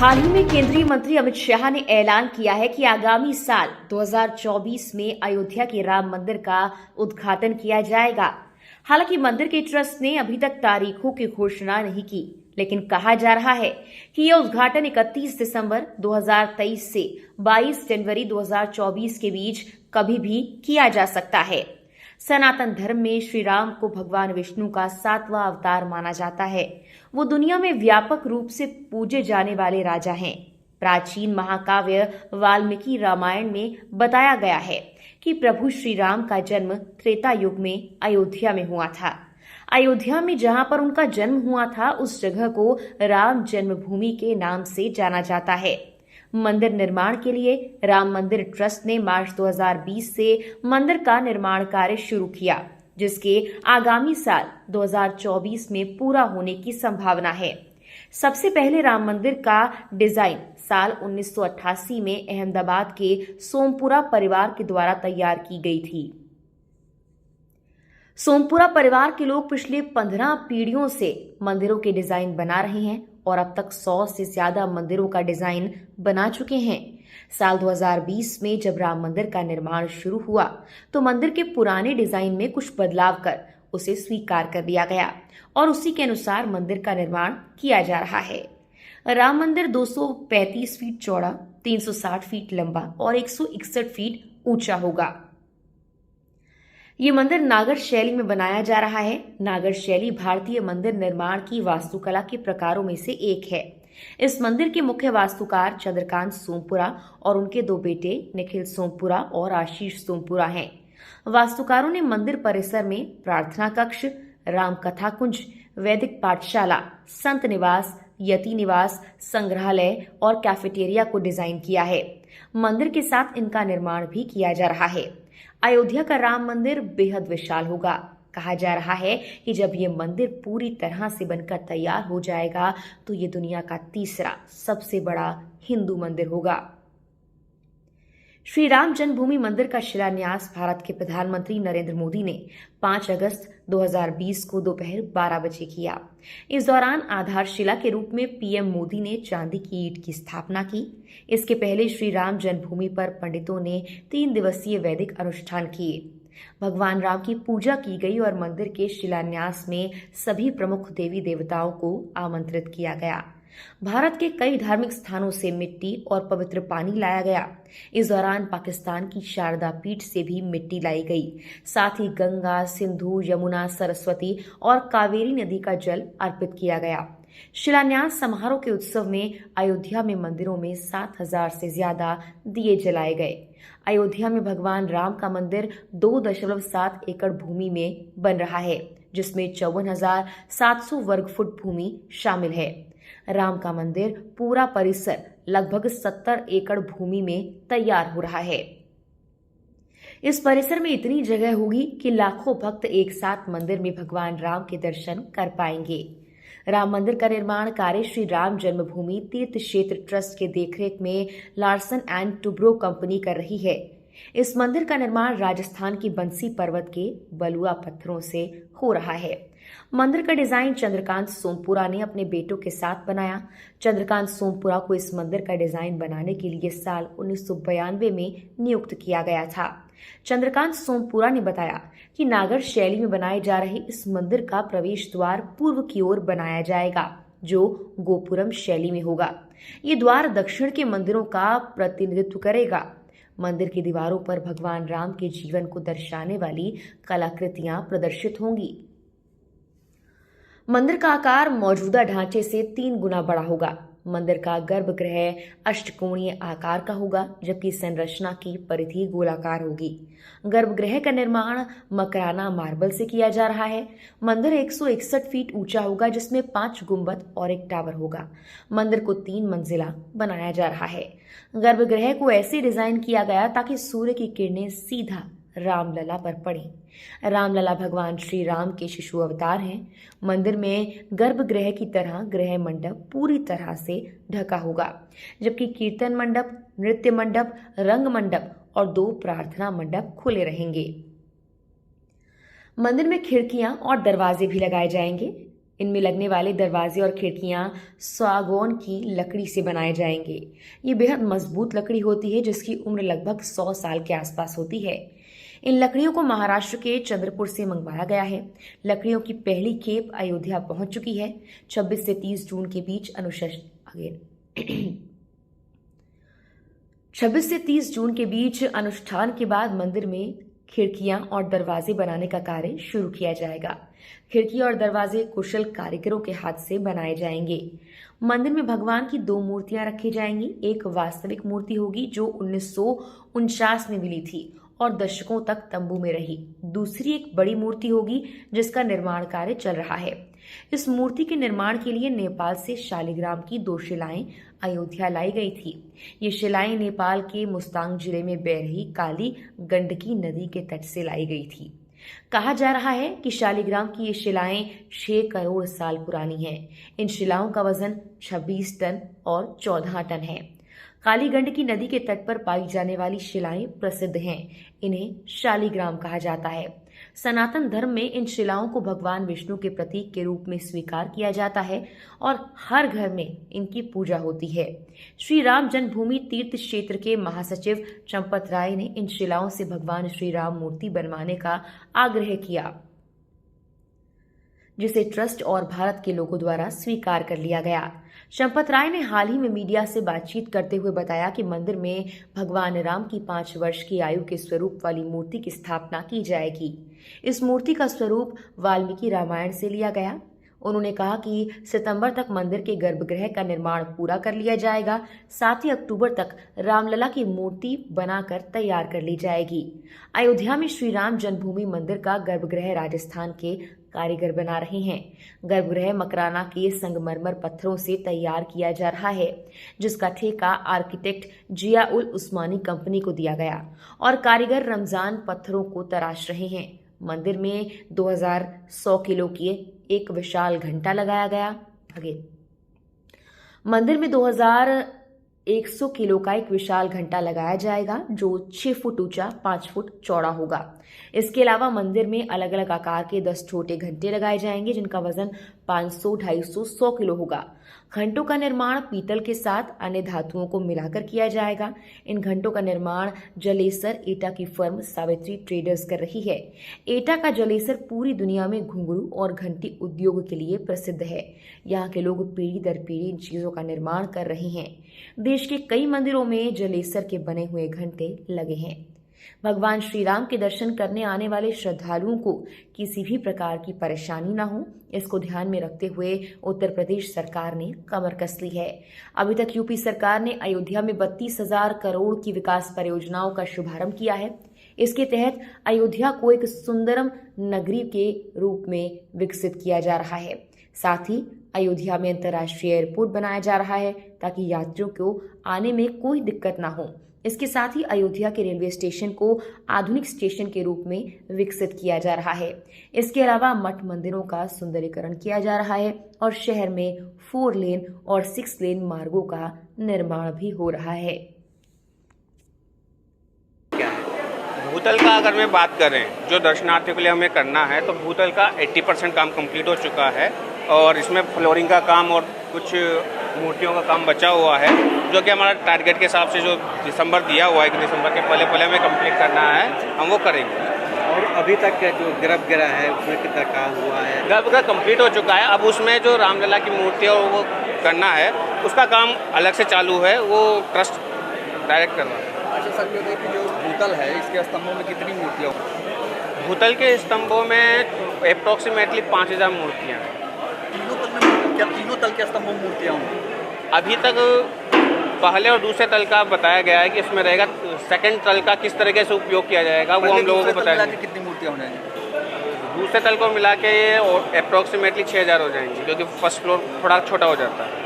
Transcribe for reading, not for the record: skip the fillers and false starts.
हाल ही में केंद्रीय मंत्री अमित शाह ने ऐलान किया है कि आगामी साल 2024 में अयोध्या के राम मंदिर का उद्घाटन किया जाएगा। हालांकि मंदिर के ट्रस्ट ने अभी तक तारीखों की घोषणा नहीं की, लेकिन कहा जा रहा है कि यह उद्घाटन 31 दिसंबर 2023 से 22 जनवरी 2024 के बीच कभी भी किया जा सकता है। सनातन धर्म में श्री राम को भगवान विष्णु का 7वां अवतार माना जाता है। वो दुनिया में व्यापक रूप से पूजे जाने वाले राजा हैं। प्राचीन महाकाव्य वाल्मीकि रामायण में बताया गया है कि प्रभु श्री राम का जन्म त्रेता युग में अयोध्या में हुआ था। अयोध्या में जहां पर उनका जन्म हुआ था, उस जगह को राम जन्मभूमि के नाम से जाना जाता है। मंदिर निर्माण के लिए राम मंदिर ट्रस्ट ने मार्च 2020 से मंदिर का निर्माण कार्य शुरू किया, जिसके आगामी साल 2024 में पूरा होने की संभावना है। सबसे पहले राम मंदिर का डिजाइन साल 1988 में अहमदाबाद के सोमपुरा परिवार के द्वारा तैयार की गई थी। सोमपुरा परिवार के लोग पिछले 15 पीढ़ियों से मंदिरों के डिजाइन बना रहे हैं और अब तक 100 से ज्यादा मंदिरों का डिजाइन बना चुके हैं। साल 2020 में जब राम मंदिर का निर्माण शुरू हुआ तो मंदिर के पुराने डिजाइन में कुछ बदलाव कर उसे स्वीकार कर लिया गया और उसी के अनुसार मंदिर का निर्माण किया जा रहा है। राम मंदिर 235 फीट चौड़ा, 360 फीट लंबा और 161 फीट ऊंचा होगा। ये मंदिर नागर शैली में बनाया जा रहा है। नागर शैली भारतीय मंदिर निर्माण की वास्तुकला के प्रकारों में से एक है। इस मंदिर के मुख्य वास्तुकार चंद्रकांत सोमपुरा और उनके दो बेटे निखिल सोमपुरा और आशीष सोमपुरा हैं। वास्तुकारों ने मंदिर परिसर में प्रार्थना कक्ष, राम कथा कुंज, वैदिक पाठशाला, संत निवास, यति निवास, संग्रहालय और कैफेटेरिया को डिजाइन किया है। मंदिर के साथ इनका निर्माण भी किया जा रहा है। अयोध्या का राम मंदिर बेहद विशाल होगा। कहा जा रहा है कि जब ये मंदिर पूरी तरह से बनकर तैयार हो जाएगा तो ये दुनिया का तीसरा सबसे बड़ा हिंदू मंदिर होगा। श्री राम जन्मभूमि मंदिर का शिलान्यास भारत के प्रधानमंत्री नरेंद्र मोदी ने 5 अगस्त 2020 को दोपहर 12 बजे किया। इस दौरान आधारशिला के रूप में पीएम मोदी ने चांदी की ईंट की स्थापना की। इसके पहले श्री राम जन्मभूमि पर पंडितों ने 3 दिवसीय वैदिक अनुष्ठान किए। भगवान राम की पूजा की गई और मंदिर के शिलान्यास में सभी प्रमुख देवी देवताओं को आमंत्रित किया गया। भारत के कई धार्मिक स्थानों से मिट्टी और पवित्र पानी लाया गया। इस दौरान पाकिस्तान की शारदा पीठ से भी मिट्टी लाई गई। साथ ही गंगा, सिंधु, यमुना, सरस्वती और कावेरी नदी का जल अर्पित किया गया। शिलान्यास समारोह के उत्सव में अयोध्या में मंदिरों में 7,000 से ज्यादा दिए जलाए गए। अयोध्या में भगवान राम का मंदिर 2.7 एकड़ भूमि में बन रहा है, जिसमें 54,700 वर्ग फुट भूमि शामिल है। राम का मंदिर पूरा परिसर लगभग 70 एकड़ भूमि में तैयार हो रहा है। इस परिसर में इतनी जगह होगी कि लाखों भक्त एक साथ मंदिर में भगवान राम के दर्शन कर पाएंगे। राम मंदिर का निर्माण कार्य श्री राम जन्मभूमि तीर्थ क्षेत्र ट्रस्ट के देखरेख में लार्सन एंड टुब्रो कंपनी कर रही है। इस मंदिर का निर्माण राजस्थान की बंसी पर्वत के बलुआ पत्थरों से हो रहा है। मंदिर का डिजाइन चंद्रकांत सोमपुरा ने अपने बेटों के साथ बनाया। चंद्रकांत सोमपुरा को इस मंदिर का डिजाइन बनाने के लिए साल 1992 में नियुक्त किया गया था। चंद्रकांत सोमपुरा ने बताया कि नागर शैली में बनाए जा रहे इस मंदिर का प्रवेश द्वार पूर्व की ओर बनाया जाएगा, जो गोपुरम शैली में होगा। ये द्वार दक्षिण के मंदिरों का प्रतिनिधित्व करेगा। मंदिर की दीवारों पर भगवान राम के जीवन को दर्शाने वाली कलाकृतियां प्रदर्शित होंगी। मंदिर का आकार मौजूदा ढांचे से 3 गुना बड़ा होगा। मंदिर का गर्भगृह अष्टकोणीय आकार का होगा, जबकि संरचना की परिधि गोलाकार होगी। गर्भगृह का निर्माण मकराना मार्बल से किया जा रहा है। मंदिर 161 फीट ऊंचा होगा, जिसमें 5 गुंबद और एक टावर होगा। मंदिर को 3 मंजिला बनाया जा रहा है। गर्भगृह को ऐसे डिजाइन किया गया ताकि सूर्य की किरणें सीधा रामलला पर पड़े। रामलला भगवान श्री राम के शिशु अवतार हैं। मंदिर में गर्भगृह की तरह गृह मंडप पूरी तरह से ढका होगा, जबकि कीर्तन मंडप, नृत्य मंडप, रंग मंडप और 2 प्रार्थना मंडप खुले रहेंगे। मंदिर में खिड़कियां और दरवाजे भी लगाए जाएंगे। इनमें लगने वाले दरवाजे और खिड़कियां सागौन की लकड़ी से बनाए जाएंगे। ये बेहद मजबूत लकड़ी होती है जिसकी उम्र लगभग 100 साल के आसपास होती है। इन लकड़ियों को महाराष्ट्र के चंद्रपुर से मंगवाया गया है। लकड़ियों की पहली खेप अयोध्या पहुंच चुकी है। 26 से 30 जून के बीच 26 से 30 जून के बीच अनुष्ठान के बाद मंदिर में खिड़कियां और दरवाजे बनाने का कार्य शुरू किया जाएगा। खिड़की और दरवाजे कुशल कारीगरों के हाथ से बनाए जाएंगे। मंदिर में भगवान की 2 मूर्तियां रखी जाएंगी। एक वास्तविक मूर्ति होगी जो 1949 में मिली थी और दशकों तक तंबू में रही। दूसरी एक बड़ी मूर्ति होगी जिसका निर्माण कार्य चल रहा है। इस मूर्ति के निर्माण के लिए नेपाल से शालिग्राम की 2 शिलाएं अयोध्या लाई गई थी। ये शिलाएं नेपाल के मुस्तांग जिले में बह रही काली गंडकी नदी के तट से लाई गई थी। कहा जा रहा है कि शालिग्राम की ये शिलाएं 6 करोड़ साल पुरानी हैं। इन शिलाओं का वजन 26 टन और 14 टन है। काली गंडकी नदी के तट पर पाई जाने वाली शिलाएं प्रसिद्ध हैं। इन्हें शालिग्राम कहा जाता है। सनातन धर्म में इन शिलाओं को भगवान विष्णु के प्रतीक के रूप में स्वीकार किया जाता है और हर घर में इनकी पूजा होती है। श्री राम जन्मभूमि तीर्थ क्षेत्र के महासचिव चंपत राय ने इन शिलाओं से भगवान श्री राम मूर्ति बनवाने का आग्रह किया, जिसे ट्रस्ट और भारत के लोगों द्वारा स्वीकार कर लिया गया। चंपत राय ने हाल ही में मीडिया से बातचीत करते हुए बताया कि मंदिर में भगवान राम की 5 वर्ष की आयु के स्वरूप वाली मूर्ति की स्थापना की जाएगी। इस मूर्ति का स्वरूप वाल्मीकि रामायण से लिया गया। उन्होंने कहा कि सितंबर तक मंदिर के गर्भगृह का निर्माण पूरा कर लिया जाएगा। साथ ही अक्टूबर तक रामलला की मूर्ति बनाकर तैयार कर ली जाएगी। अयोध्या में श्री राम जन्मभूमि मंदिर का गर्भगृह राजस्थान के कारीगर बना रहे हैं। गर्भगृह मकराना के संगमरमर पत्थरों से तैयार किया जा रहा है, जिसका ठेका आर्किटेक्ट जिया उल उस्मानी कंपनी को दिया गया और कारीगर रमजान पत्थरों को तराश रहे हैं। मंदिर में 2100 किलो की एक विशाल घंटा लगाया गया। मंदिर में 2100 किलो का एक विशाल घंटा लगाया जाएगा जो 6 फुट ऊंचा 5 फुट चौड़ा होगा। इसके अलावा मंदिर में अलग अलग आकार के 10 छोटे घंटे लगाए जाएंगे जिनका वजन 500, 250, 100 किलो होगा। घंटों का निर्माण पीतल के साथ अन्य धातुओं को मिलाकर किया जाएगा। इन घंटों का निर्माण जलेसर एटा की फर्म सावित्री ट्रेडर्स कर रही है। एटा का जलेसर पूरी दुनिया में घुंघरू और घंटी उद्योग के लिए प्रसिद्ध है। यहाँ के लोग पीढ़ी दर पीढ़ी इन चीजों का निर्माण कर रहे हैं। देश के कई मंदिरों में जलेसर के बने हुए घंटे लगे हैं। भगवान श्री राम के दर्शन करने आने वाले श्रद्धालुओं को किसी भी प्रकार की परेशानी न हो, इसको ध्यान में रखते हुए उत्तर प्रदेश सरकार ने कमर कस ली है। अभी तक यूपी सरकार ने अयोध्या में 32,000 करोड़ की विकास परियोजनाओं का शुभारंभ किया है। इसके तहत अयोध्या को एक सुंदरम नगरी के रूप में विकसित किया जा रहा है। साथ ही अयोध्या में अंतर्राष्ट्रीय एयरपोर्ट बनाया जा रहा है ताकि यात्रियों को आने में कोई दिक्कत ना हो। इसके साथ ही अयोध्या के रेलवे स्टेशन को आधुनिक स्टेशन के रूप में विकसित किया जा रहा है। इसके अलावा मठ मंदिरों का सुंदरीकरण किया जा रहा है और शहर में 4 लेन और 6 लेन मार्गों का निर्माण भी हो रहा है। भूतल का अगर मैं बात करें जो दर्शनार्थियों के लिए हमें करना है तो भूतल का 80% काम कंप्लीट हो चुका है और इसमें फ्लोरिंग का काम और कुछ मूर्तियों का काम बचा हुआ है, जो कि हमारा टारगेट के हिसाब से जो दिसंबर दिया हुआ है कि दिसंबर के पहले हमें कंप्लीट करना है, हम वो करेंगे। और अभी तक जो गर्भगृह है उसमें कितना काम हुआ है? गर्भगृह कंप्लीट हो चुका है। अब उसमें जो रामलला की मूर्ति है वो करना है, उसका काम अलग से चालू है, वो ट्रस्ट डायरेक्ट करना है। अच्छा सर, ये कि जो भूतल है इसके स्तंभों में कितनी मूर्तियाँ होंगी? भूतल के स्तंभों में अप्रोक्सीमेटली 5000 मूर्तियाँ हैं। तीनों तल के स्तंभों में मूर्तियाँ होंगी? अभी तक पहले और दूसरे तल का बताया गया है कि इसमें रहेगा। सेकंड तल का किस तरीके से उपयोग किया जाएगा वो हम लोगों को बताया। कितनी मूर्तियाँ होने हैं? दूसरे तल को मिला के अप्रोक्सीमेटली 6000 हो जाएंगी, क्योंकि फर्स्ट फ्लोर थोड़ा छोटा हो जाता है।